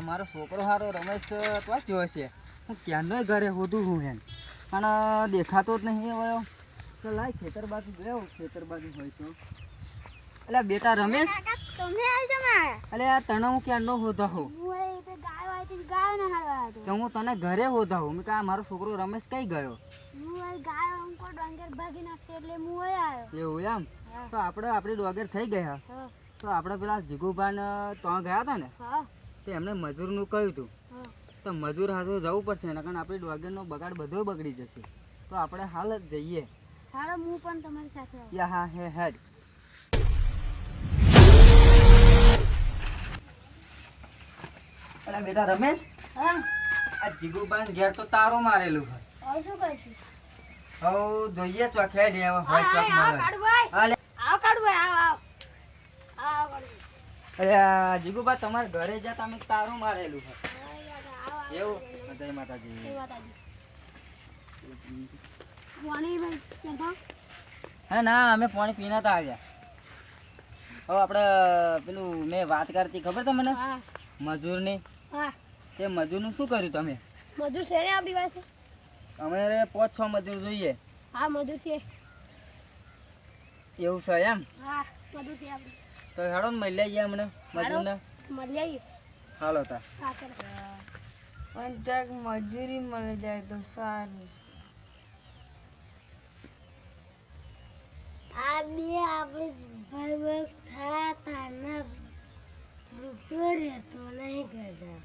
મારો છોકરો સારો રમેશ તો જોયો છે. હું ક્યાંનો ઘરે હોતું હું એમ પણ દેખાતો જ નહીં હવે. તો લાય ખેતર બાજુ ગયો, ખેતર બાજુ હોય તો. એટલે બેટા રમેશ એટલે તને હું ક્યાંનો હોતા હોઉં તો હું તને ઘરે હોતા હોઉં. મેં કહા મારો છોકરો રમેશ કઈ ગયો? એવું એમ? તો આપણી ડોગર થઈ ગયા. તો આપણે પેલા જીગુભાઈ તો ગયા હતા ને, તો એમને મજૂરનું કહ્યું હતું. તો મજૂર હાથે જવું પડશે એના કારણ આપણી ડોગરનો બગાડ બધો બગડી જશે. તો આપણે હાલ જ જઈએ. હું પણ તમારી સાથે હા હે હેડ. અલા બેટા રમેશ, આ જીગુભાઈ ઘેર તો તારો મારેલું છે. શું કહીશું? હવ જોઈએ ચોક હેડ હવે હોય ચોક મળે. અરે જીગુભાઈ તમારે ઘરે જા તમે તારું મારેલું છે. એવું? જય માતાજી. હે ના અમે પાણી પીના તા આવ્યા. હવે આપણે પેલું મેં વાત કરતી ખબર તમને મજૂરની? તે મજૂરનું શું કર્યું તમે? મજૂર છે ને આપણી પાસે? અમારે 5-6 મજૂર જોઈએ. હા મજૂર છે. એવું છે એમ? હા મજૂર છે આપણે. તો હેડો ને મળી લઈએ અમને મજૂરને. મળી આવીએ. હાલો તા. હા ચલો. પણ મજૂરી મળી જાય તો સારું. આ બે આપણે ભાઈ થયા ને રૂપિયો રહેતો નહીં કરતા.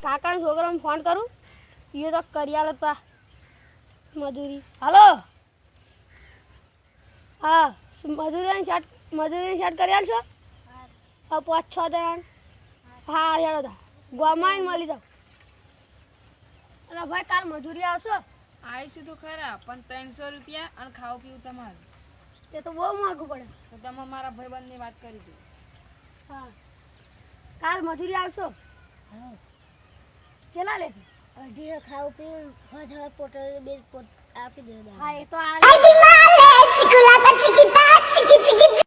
કાકાના છોકરાને ફોન કરું, એ તો કરી આલે પા મજૂરી. હાલો હા મજૂરી શર્ટ કરી આલશો? હા 5-6 જણ. હા હેડો તા ગોમાઈને મળી જાવ. અલા ભાઈ કાલ મજૂરી આવશો? આવીશું તો ખરા, પણ 300 રૂપિયા અને ખાવું પીવું તમારે. એ તો બહુ મોંઘું પડે. તો તમે મારા ભાઈબંધની વાત કરી દો. હા કાલ મજૂરી આવશો? કેટલા લેશે? અઢી ખાવું પીવું 5,000 પોટર 2 પોટ આપી દે. હા એ તો આ